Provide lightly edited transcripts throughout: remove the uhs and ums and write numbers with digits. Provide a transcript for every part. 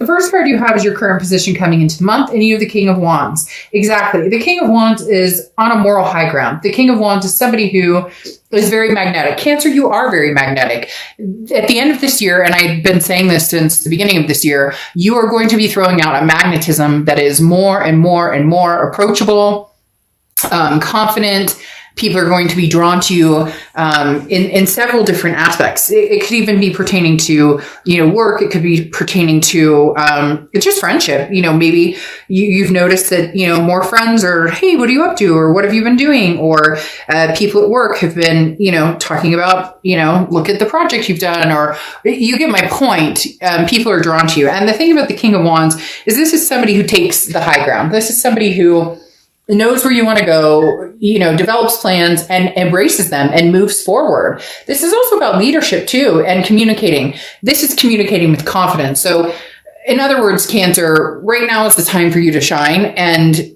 The first card you have is your current position coming into the month, and you have the King of Wands. Exactly. The King of Wands is on a moral high ground. The King of Wands is somebody who is very magnetic. Cancer, you are very magnetic. At the end of this year, and I've been saying this since the beginning of this year, you are going to be throwing out a magnetism that is more and more and more approachable, confident. People are going to be drawn to you in several different aspects. It could even be pertaining to, work. It could be pertaining to just friendship. Maybe you've noticed that, more friends are, hey, what are you up to? Or what have you been doing? Or people at work have been, talking about, look at the project you've done, or you get my point. People are drawn to you. And the thing about the King of Wands is this is somebody who takes the high ground. This is somebody who knows where you want to go, develops plans and embraces them and moves forward. This is also about leadership too, and communicating. This is communicating with confidence. So in other words, Cancer, right now is the time for you to shine and,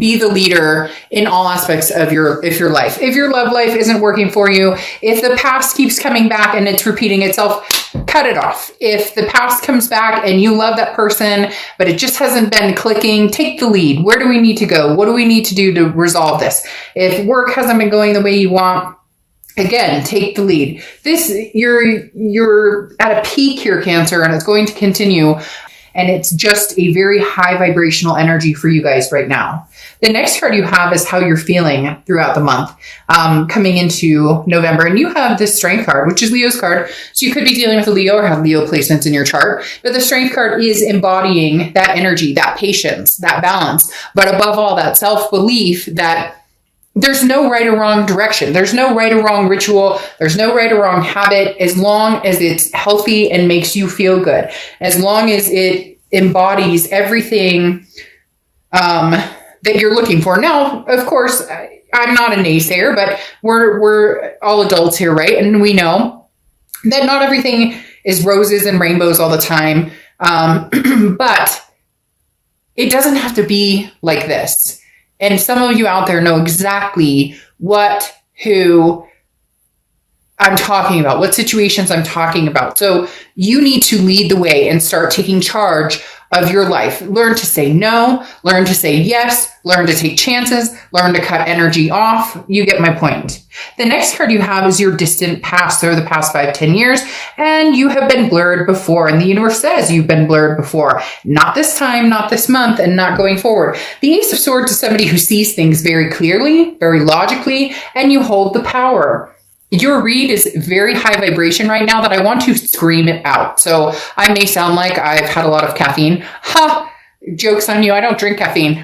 be the leader in all aspects of your life. If your love life isn't working for you, if the past keeps coming back and it's repeating itself, cut it off. If the past comes back and you love that person, but it just hasn't been clicking, take the lead. Where do we need to go? What do we need to do to resolve this? If work hasn't been going the way you want, again, take the lead. You're at a peak here, Cancer, and it's going to continue. And it's just a very high vibrational energy for you guys right now. The next card you have is how you're feeling throughout the month, coming into November. And you have this Strength card, which is Leo's card. So you could be dealing with a Leo or have Leo placements in your chart. But the Strength card is embodying that energy, that patience, that balance. But above all, that self-belief that there's no right or wrong direction. There's no right or wrong ritual. There's no right or wrong habit, as long as it's healthy and makes you feel good. As long as it embodies everything that you're looking for. Now, of course, I'm not a naysayer, but we're all adults here, right? And we know that not everything is roses and rainbows all the time. But it doesn't have to be like this. And some of you out there know exactly who I'm talking about, what situations I'm talking about. So you need to lead the way and start taking charge of your life. Learn to say no, learn to say yes, learn to take chances, learn to cut energy off. You get my point. The next card you have is your distant past, or the past 5-10 years, and you have been blurred before. And the universe says you've been blurred before. Not this time, not this month, and not going forward. The Ace of Swords is somebody who sees things very clearly, very logically, and you hold the power. Your read is very high vibration right now that I want to scream it out. So I may sound like I've had a lot of caffeine. Ha! Joke's on you. I don't drink caffeine.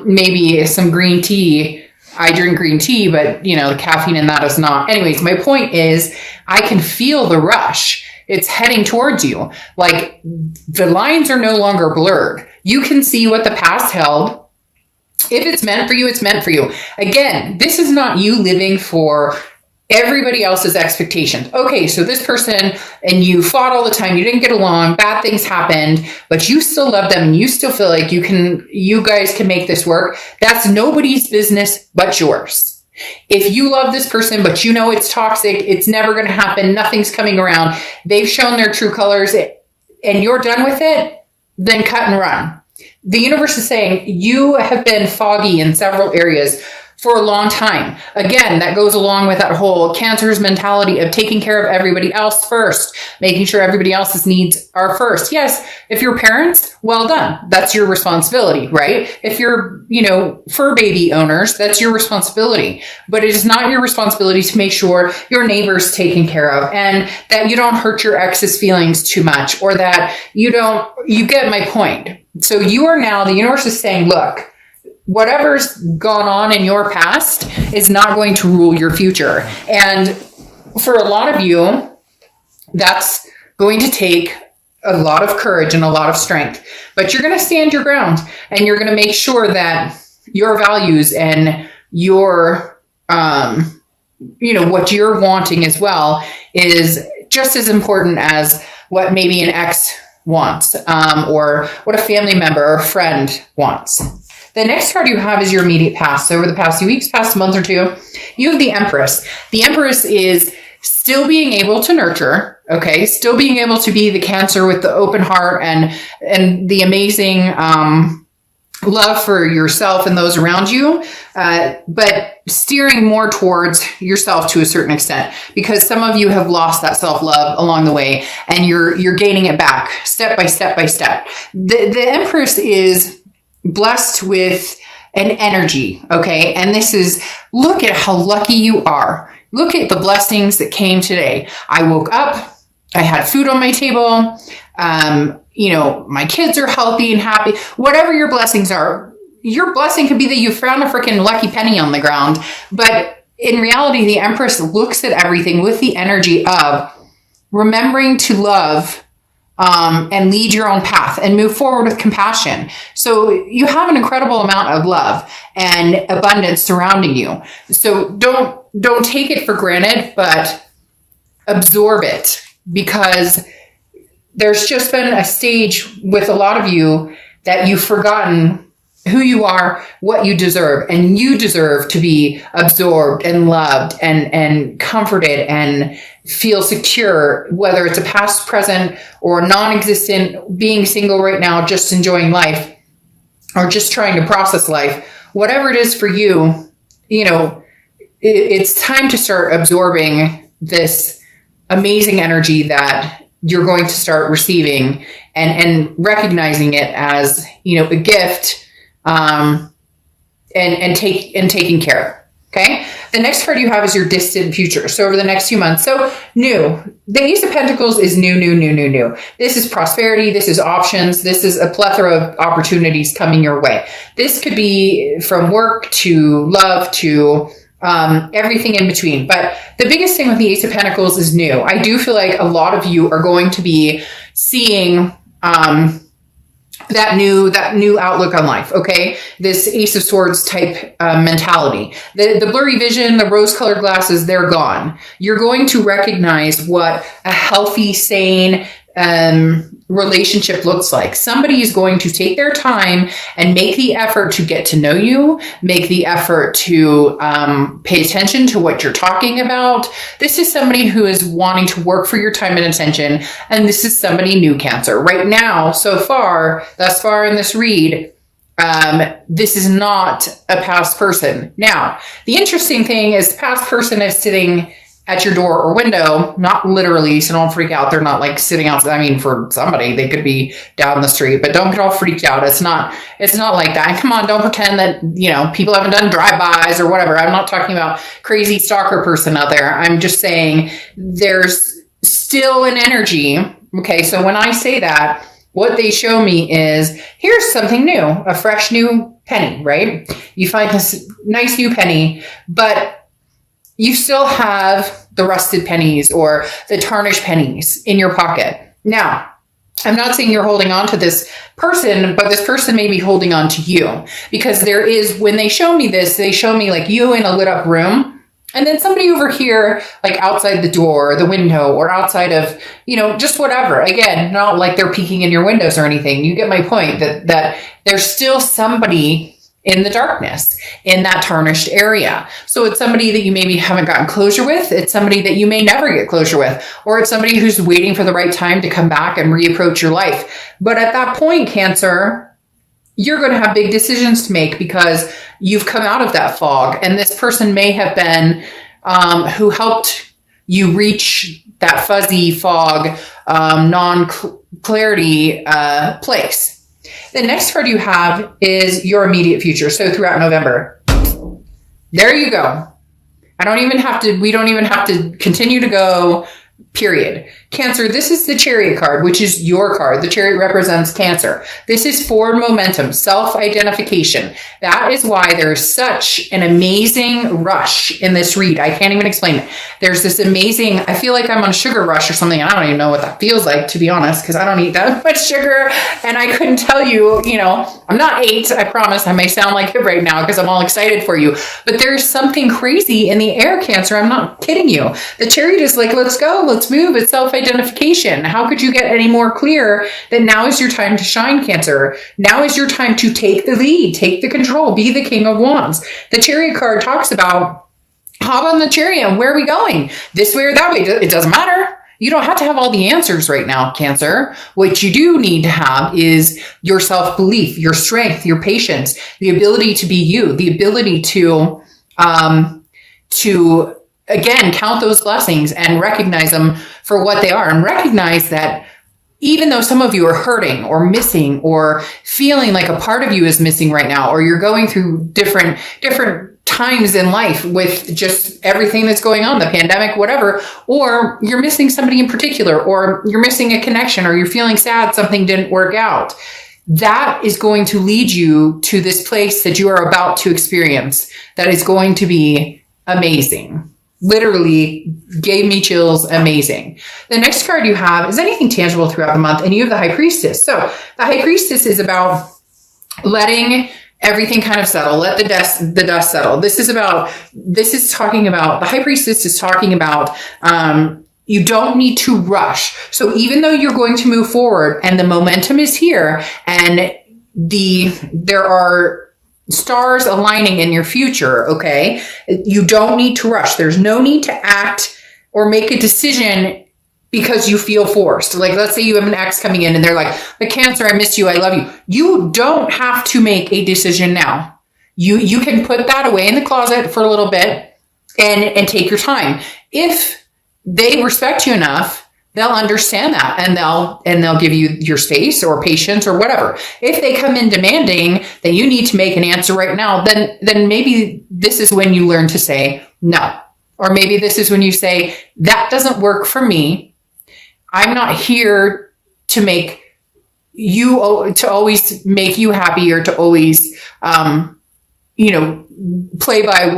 Maybe some green tea. I drink green tea, but the caffeine in that is not. Anyways, my point is I can feel the rush. It's heading towards you. Like the lines are no longer blurred. You can see what the past held. If it's meant for you, it's meant for you. Again, this is not you living for everybody else's expectations. Okay, so this person and you fought all the time, you didn't get along, bad things happened, but you still love them and you still feel like you guys can make this work. That's nobody's business but yours. If you love this person, but it's toxic, it's never going to happen, nothing's coming around, they've shown their true colors and you're done with it, then cut and run. The universe is saying you have been foggy in several areas for a long time. Again, that goes along with that whole Cancer's mentality of taking care of everybody else first, making sure everybody else's needs are first. Yes, if you're parents, well done. That's your responsibility, right? If you're, fur baby owners, that's your responsibility. But it is not your responsibility to make sure your neighbor's taken care of and that you don't hurt your ex's feelings too much, or that you get my point. So you are now, the universe is saying, look, whatever's gone on in your past is not going to rule your future. And for a lot of you, that's going to take a lot of courage and a lot of strength. But you're going to stand your ground and you're going to make sure that your values and your, what you're wanting as well is just as important as what maybe an ex wants, or what a family member or friend wants. The next card you have is your immediate past. So over the past few weeks, past month or two, you have the Empress. The Empress is still being able to nurture, Okay. Still being able to be the Cancer with the open heart and the amazing, love for yourself and those around you, but steering more towards yourself to a certain extent, because some of you have lost that self-love along the way, and you're gaining it back step by step by step. The Empress is blessed with an energy, okay? And this is, look at how lucky you are. Look at the blessings that came today. I woke up, I had food on my table, my kids are healthy and happy. Whatever your blessings are, your blessing could be that you found a freaking lucky penny on the ground. But in reality, the Empress looks at everything with the energy of remembering to love and lead your own path and move forward with compassion. So you have an incredible amount of love and abundance surrounding you. So don't take it for granted, but absorb it, because there's just been a stage with a lot of you that you've forgotten who you are, what you deserve, and you deserve to be absorbed and loved and comforted and feel secure, whether it's a past, present, or non-existent, being single right now, just enjoying life, or just trying to process life. Whatever it is for you, it's time to start absorbing this amazing energy that you're going to start receiving and recognizing it as, a gift, and taking care. Okay. The next card you have is your distant future. So over the next few months. So new. The Ace of Pentacles is new. This is prosperity. This is options. This is a plethora of opportunities coming your way. This could be from work to love to everything in between. But the biggest thing with the Ace of Pentacles is new. I do feel like a lot of you are going to be seeing that new outlook on life. Okay. This Ace of Swords type mentality, the blurry vision, the rose colored glasses, they're gone. You're going to recognize what a healthy, sane, relationship looks like. Somebody is going to take their time and make the effort to get to know you, make the effort to pay attention to what you're talking about. This is somebody who is wanting to work for your time and attention. And this is somebody new, Cancer. Right now, thus far in this read, this is not a past person. Now, the interesting thing is the past person is sitting at your door or window, not literally, so don't freak out. They're not like sitting out. I mean, for somebody, they could be down the street, but don't get all freaked out. It's not like that. Come on, don't pretend that, people haven't done drive-bys or whatever. I'm not talking about crazy stalker person out there. I'm just saying there's still an energy. Okay, so when I say that, what they show me is, here's something new, a fresh new penny, right? You find this nice new penny, but you still have the rusted pennies or the tarnished pennies in your pocket. Now, I'm not saying you're holding on to this person, but this person may be holding on to you, because when they show me this, they show me like you in a lit up room, and then somebody over here, like outside the door or the window or outside of, just whatever. Again, not like they're peeking in your windows or anything. You get my point that there's still somebody in the darkness, in that tarnished area. So it's somebody that you maybe haven't gotten closure with. It's somebody that you may never get closure with, or it's somebody who's waiting for the right time to come back and reapproach your life. But at that point, Cancer, you're going to have big decisions to make, because you've come out of that fog, and this person may have been who helped you reach that fuzzy fog, non-clarity place. The next card you have is your immediate future. So throughout November, there you go. We don't even have to continue to go, period. Cancer, this is the Chariot card, which is your card. The Chariot represents Cancer. This is forward momentum, self-identification. That is why there's such an amazing rush in this read. I can't even explain it. There's this amazing, I feel like I'm on a sugar rush or something. I don't even know what that feels like, to be honest, because I don't eat that much sugar. And I couldn't tell you, I'm not 8, I promise. I may sound like it right now because I'm all excited for you. But there's something crazy in the air, Cancer. I'm not kidding you. The Chariot is like, let's go, let's move. It's self-identification. How could you get any more clear that now is your time to shine, Cancer? Now is your time to take the lead, take the control, be the King of Wands. The Chariot card talks about, hop on the chariot, where are we going? This way or that way? It doesn't matter. You don't have to have all the answers right now, Cancer. What you do need to have is your self-belief, your strength, your patience, the ability to be you, the ability to again, count those blessings and recognize them for what they are, and recognize that even though some of you are hurting or missing or feeling like a part of you is missing right now, or you're going through different times in life with just everything that's going on, the pandemic, whatever, or you're missing somebody in particular, or you're missing a connection, or you're feeling sad something didn't work out, that is going to lead you to this place that you are about to experience that is going to be amazing. Literally gave me chills. Amazing. The next card you have is anything tangible throughout the month, and you have the High Priestess. So the High Priestess is about letting everything kind of settle, let the dust settle. The High Priestess is talking about, you don't need to rush. So even though you're going to move forward and the momentum is here and there are stars aligning in your future, okay? You don't need to rush. There's no need to act or make a decision because you feel forced. Like, let's say you have an ex coming in and they're like, the Cancer, I miss you, I love you. You don't have to make a decision now. You can put that away in the closet for a little bit and take your time. If they respect you enough, they'll understand that, and they'll give you your space or patience or whatever. If they come in demanding that you need to make an answer right now, then maybe this is when you learn to say no. Or maybe this is when you say, that doesn't work for me. I'm not here to always make you happy, or to always, play by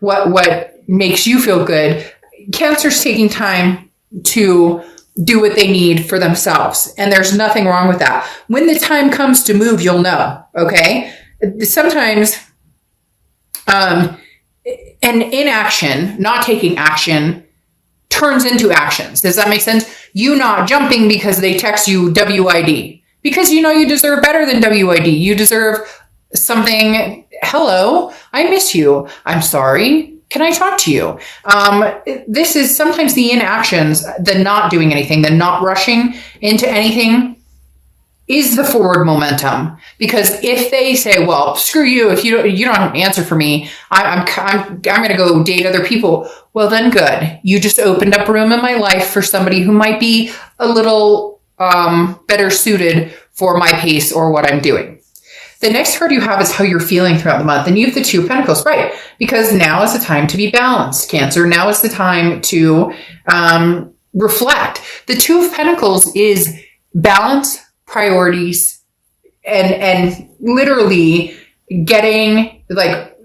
what makes you feel good. Cancer's taking time to do what they need for themselves. And there's nothing wrong with that. When the time comes to move, you'll know. Okay. Sometimes, and inaction, not taking action, turns into actions. Does that make sense? You not jumping because they text you WID, because you deserve better than WID. You deserve something. Hello, I miss you. I'm sorry. Can I talk to you? This is sometimes the inactions, the not doing anything, the not rushing into anything is the forward momentum. Because if they say, well, screw you, if you don't have an answer for me, I'm going to go date other people. Well, then good. You just opened up room in my life for somebody who might be a little better suited for my pace or what I'm doing. The next card you have is how you're feeling throughout the month. And you have the Two of Pentacles, right? Because now is the time to be balanced, Cancer. Now is the time to reflect. The Two of Pentacles is balance, priorities, and literally getting, like,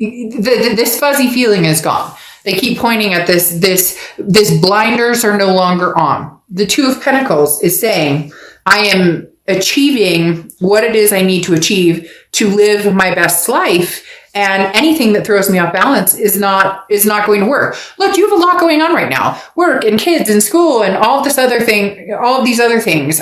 this fuzzy feeling is gone. They keep pointing at this blinders are no longer on. The Two of Pentacles is saying, I am achieving what it is I need to achieve to live my best life, and anything that throws me off balance is not going to work. Look, you have a lot going on right now. Work and kids and school and all of these other things.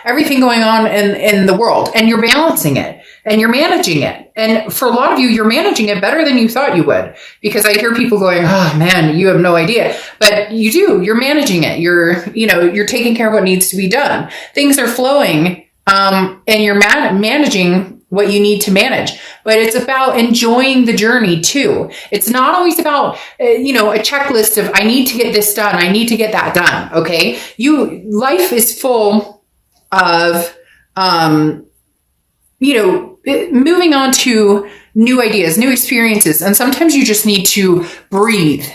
Everything going on in the world, and you're balancing it and you're managing it. And for a lot of you, you're managing it better than you thought you would, because I hear people going, oh man, you have no idea, but you do. You're managing it. You're taking care of what needs to be done. Things are flowing, and you're managing what you need to manage, but it's about enjoying the journey too. It's not always about, a checklist of, I need to get this done. I need to get that done. Okay. Life is full of, moving on to new ideas, new experiences. And sometimes you just need to breathe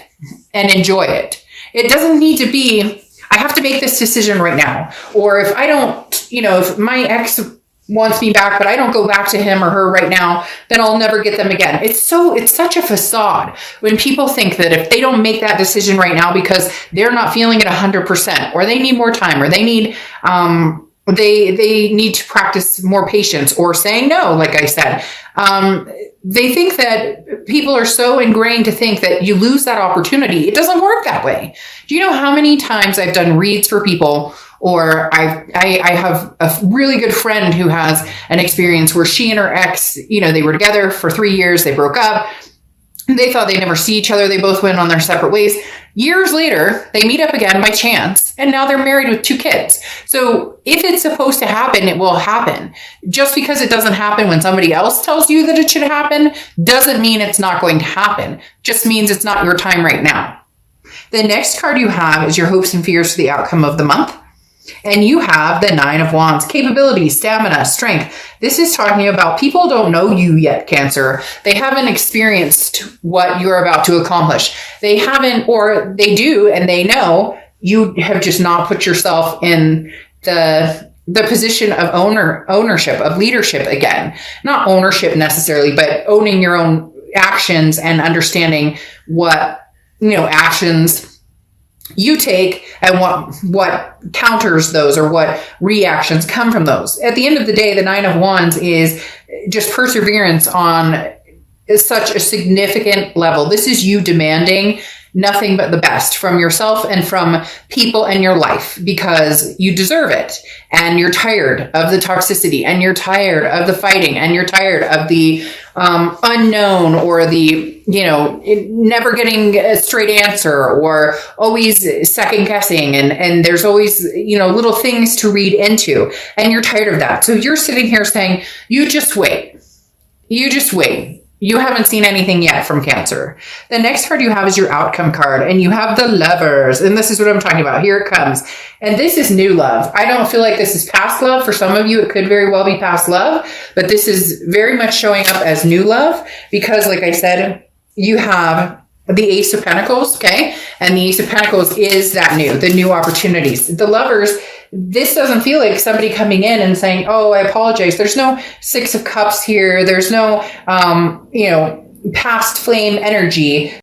and enjoy it. It doesn't need to be, I have to make this decision right now. Or if I don't, if my ex wants me back, but I don't go back to him or her right now, then I'll never get them again. It's such a facade when people think that if they don't make that decision right now because they're not feeling it 100%, or they need more time, or they need, they need to practice more patience, or saying no, like I said. They think that people are so ingrained to think that you lose that opportunity. It doesn't work that way. Do you know how many times I've done reads for people, or I have a really good friend who has an experience where she and her ex, they were together for 3 years. They broke up. They thought they'd never see each other. They both went on their separate ways. Years later, they meet up again by chance, and now they're married with 2 kids. So if it's supposed to happen, it will happen. Just because it doesn't happen when somebody else tells you that it should happen doesn't mean it's not going to happen. Just means it's not your time right now. The next card you have is your hopes and fears for the outcome of the month. And you have the 9 of Wands, capability, stamina, strength. This is talking about people don't know you yet, Cancer. They haven't experienced what you're about to accomplish. They haven't, or they do, and they know you have just not put yourself in the position of ownership, of leadership again. Not ownership necessarily, but owning your own actions and understanding what, actions you take and what counters those or what reactions come from those. At the end of the day, the 9 of Wands is just perseverance on such a significant level. This is you demanding nothing but the best from yourself and from people in your life because you deserve it. And you're tired of the toxicity, and you're tired of the fighting, and you're tired of the unknown, or the, never getting a straight answer, or always second guessing. And there's always, little things to read into, and you're tired of that. So you're sitting here saying, you just wait. You just wait. You haven't seen anything yet from Cancer. The next card you have is your outcome card, and you have the Lovers. And this is what I'm talking about. Here it comes. And this is new love. I don't feel like this is past love. For some of you, it could very well be past love, but this is very much showing up as new love because, like I said, you have the Ace of Pentacles, okay? And the Ace of Pentacles is the new opportunities. The Lovers, this doesn't feel like somebody coming in and saying, oh, I apologize. There's no 6 of Cups here. There's no, past flame energy.